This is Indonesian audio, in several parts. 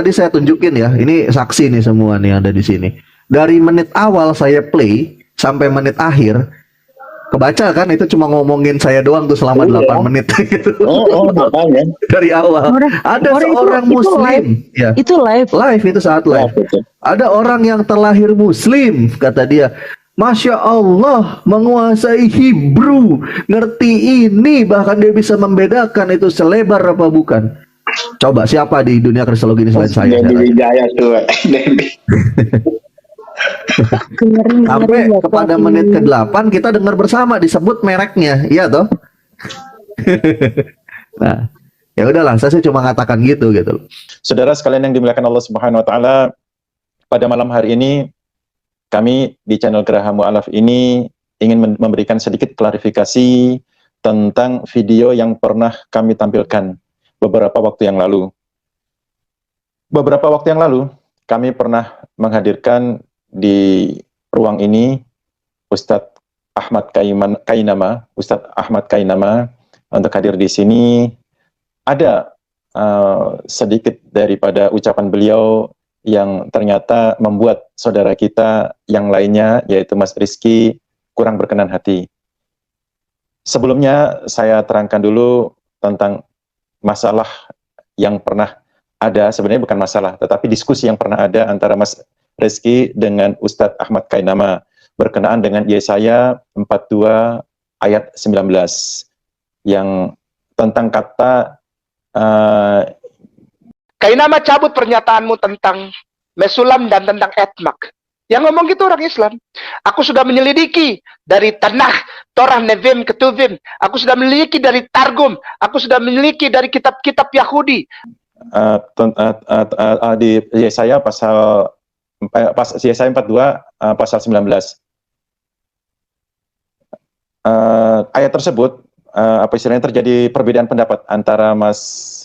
tadi saya tunjukin ya. Ini saksi nih semua nih ada di sini. Dari menit awal saya play sampai menit akhir, kebaca kan itu cuma ngomongin saya doang tuh selama 8 menit gitu. Makanya. Dari awal. Ada seorang muslim. Ya. Itu live. Live itu saat live. Ada orang yang terlahir muslim, kata dia. Masya Allah, menguasai Hebrew, ngerti ini, bahkan dia bisa membedakan itu selebar apa bukan. Coba siapa di dunia kristologi ini selain saya? Debbie Wijaya tuh. Sampai kepada menit ke-8 kita dengar bersama disebut mereknya, iya toh? Nah, ya udahlah, saya sih cuma katakan gitu. Saudara sekalian yang dimuliakan Allah Subhanahu wa taala, pada malam hari ini kami di channel Geraha Mu'alaf ini ingin memberikan sedikit klarifikasi tentang video yang pernah kami tampilkan beberapa waktu yang lalu. Beberapa waktu yang lalu kami pernah menghadirkan di ruang ini Ustadz Ahmad Kainama, untuk hadir di sini. Ada sedikit daripada ucapan beliau yang ternyata membuat saudara kita yang lainnya, yaitu Mas Rizky, kurang berkenan hati. Sebelumnya saya terangkan dulu tentang masalah yang pernah ada, sebenarnya bukan masalah, tetapi diskusi yang pernah ada antara Mas Rizky dengan Ustadz Ahmad Kainama berkenaan dengan Yesaya 42 ayat 19 yang tentang kata Kainama, cabut pernyataanmu tentang Mesulam dan tentang Etmak. Yang ngomong gitu orang Islam. Aku sudah menyelidiki dari Tanakh, Torah, Nevim, Ketuvim. Aku sudah menyelidiki dari Targum. Aku sudah menyelidiki dari kitab-kitab Yahudi. Di Yesaya pasal Yesaya 42 pasal 19. Ayat tersebut apa istilahnya, terjadi perbedaan pendapat antara Mas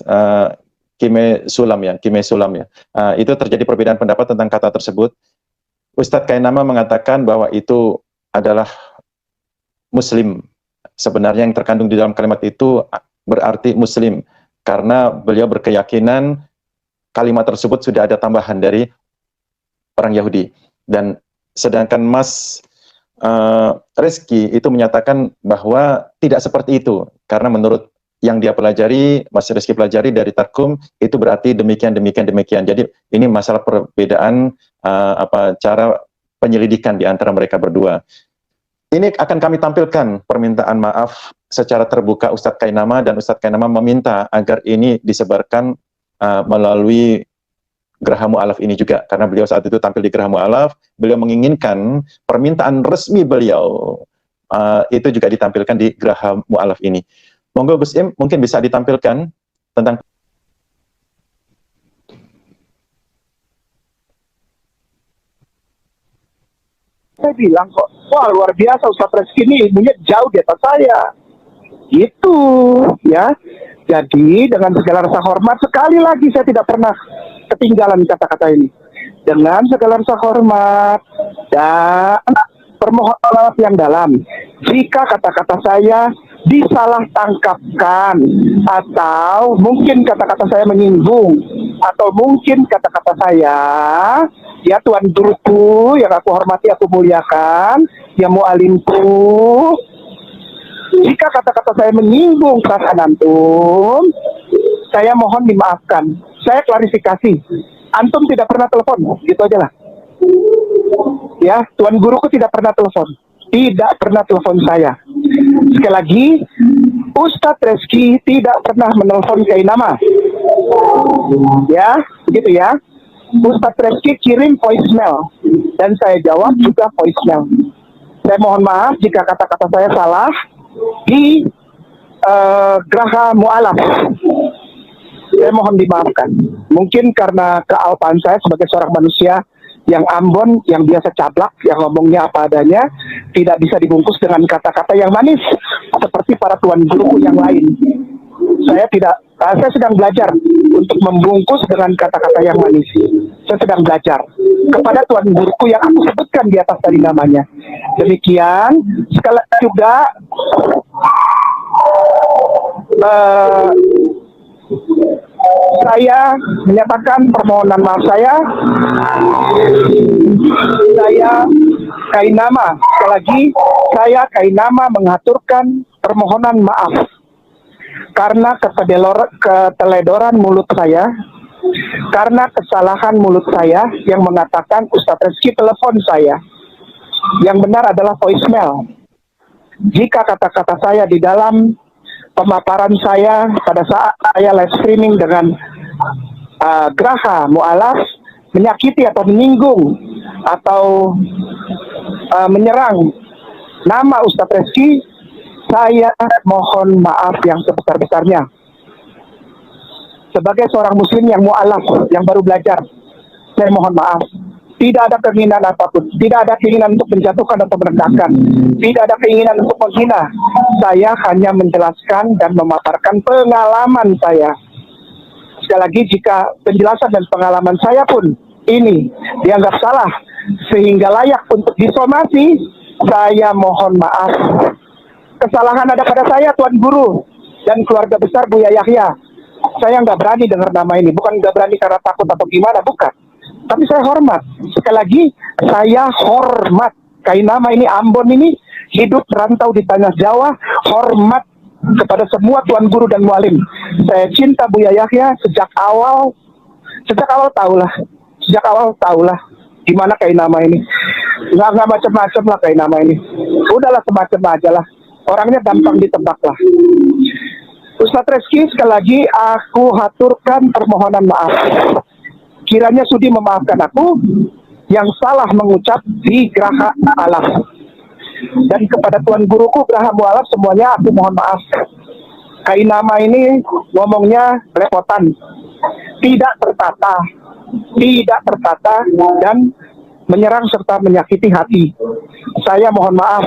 Kime Sulam ya. Itu terjadi perbedaan pendapat tentang kata tersebut. Ustadz Kainama mengatakan bahwa itu adalah Muslim. Sebenarnya yang terkandung di dalam kalimat itu berarti Muslim, karena beliau berkeyakinan kalimat tersebut sudah ada tambahan dari orang Yahudi. Dan sedangkan Mas Rizky itu menyatakan bahwa tidak seperti itu, karena menurut yang dia pelajari, Mas Rizky pelajari dari Targum, itu berarti demikian. Jadi ini masalah perbedaan cara penyelidikan di antara mereka berdua. Ini akan kami tampilkan permintaan maaf secara terbuka Ustadz Kainama, dan Ustadz Kainama meminta agar ini disebarkan melalui Geraha Mu'alaf ini juga, karena beliau saat itu tampil di Geraha Mu'alaf, beliau menginginkan permintaan resmi beliau itu juga ditampilkan di Geraha Mu'alaf ini. Monggo Gus Im, mungkin bisa ditampilkan tentang. Saya bilang kok, wah luar biasa Ustadz Rizky ini ilmunya jauh di atas saya. Itu ya. Jadi dengan segala rasa hormat, sekali lagi saya tidak pernah ketinggalan kata-kata ini. Dengan segala rasa hormat dan permohonan yang dalam, jika kata-kata saya disalah tangkapkan, atau mungkin kata-kata saya menyinggung, atau mungkin kata-kata saya, ya Tuan Guruku yang aku hormati, aku muliakan, ya mu'alimku, jika kata-kata saya menyinggung perasaan antum, saya mohon dimaafkan. Saya klarifikasi, antum tidak pernah telepon, gitu aja lah. Ya, Tuan Guruku tidak pernah telepon. Tidak pernah telepon saya. Sekali lagi, Ustadz Rizky tidak pernah menelpon Kainama. Ya, begitu ya. Ustadz Rizky kirim voicemail, dan saya jawab juga voicemail. Saya mohon maaf jika kata-kata saya salah di Geraha Mu'alaf. Saya mohon dimaafkan. Mungkin karena kealpaan saya sebagai seorang manusia yang ambon, yang biasa cablak, yang ngomongnya apa adanya, tidak bisa dibungkus dengan kata-kata yang manis seperti para tuan guru yang lain. Saya sedang belajar untuk membungkus dengan kata-kata yang manis. Saya sedang belajar kepada tuan guruku yang aku sebutkan di atas tadi namanya. Demikian, sekali juga saya menyatakan permohonan maaf saya Kainama, sekali lagi saya Kainama mengaturkan permohonan maaf karena keteledoran mulut saya, karena kesalahan mulut saya yang mengatakan Ustadz Rezki telepon saya. Yang benar adalah voicemail. Jika kata-kata saya di dalam pemaparan saya pada saat saya live streaming dengan Graha Mu'alaf menyakiti atau menyinggung atau menyerang nama Ustadz Rezki, saya mohon maaf yang sebesar-besarnya. Sebagai seorang muslim yang mu'alaf, yang baru belajar, saya mohon maaf. Tidak ada keinginan apapun, tidak ada keinginan untuk menjatuhkan atau merendahkan, tidak ada keinginan untuk menghina. Saya hanya menjelaskan dan memaparkan pengalaman saya. Sekali lagi, jika penjelasan dan pengalaman saya pun ini dianggap salah sehingga layak untuk disomasi, saya mohon maaf. Kesalahan ada pada saya, Tuan Guru dan keluarga besar Buya Yahya. Saya nggak berani dengar nama ini, bukan nggak berani karena takut atau gimana, bukan. Tapi saya hormat. Sekali lagi, saya hormat. Kainama ini, Ambon ini, hidup merantau di tanah Jawa, hormat kepada semua tuan guru dan mualim. Saya cinta Buya Yahya sejak awal tahulah gimana Kainama ini. Nggak macam-macam lah Kainama ini. Udahlah semacam aja lah. Orangnya gampang ditebak lah. Ustadz Rezki, sekali lagi aku haturkan permohonan maaf. Kiranya sudi memaafkan aku yang salah mengucap di Graha Mu'alaf. Dan kepada Tuan Guruku Graha Mu'alaf semuanya aku mohon maaf. Kainama ini ngomongnya lepotan, tidak tertata dan menyerang serta menyakiti hati. Saya mohon maaf.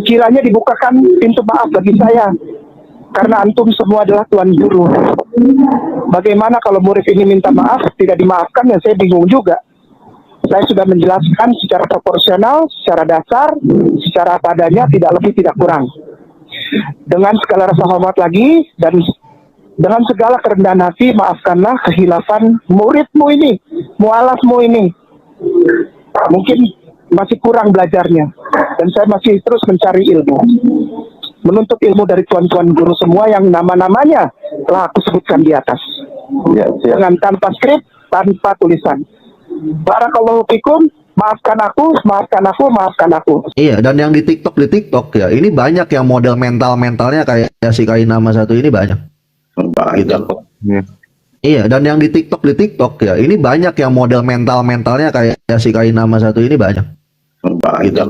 Kiranya dibukakan pintu maaf bagi saya. Karena antum semua adalah tuan guru. Bagaimana kalau murid ini minta maaf tidak dimaafkan, ya saya bingung juga. Saya sudah menjelaskan secara proporsional, secara dasar, secara apa adanya, tidak lebih tidak kurang. Dengan segala rasa hormat lagi dan dengan segala kerendahan hati, maafkanlah kehilafan muridmu ini, mualafmu ini. Mungkin masih kurang belajarnya dan saya masih terus mencari ilmu. Menuntut ilmu dari tuan-tuan guru semua yang nama-namanya telah aku sebutkan di atas. Ya, dengan tanpa skrip, tanpa tulisan. Barakallahu fikum, maafkan aku. Iya, dan yang di TikTok ya, ini banyak yang model mentalnya kayak si Kainama satu ini banyak. Gitu. Iya, dan yang di TikTok ya, ini banyak yang model mentalnya kayak si Kainama satu ini banyak. Gitu.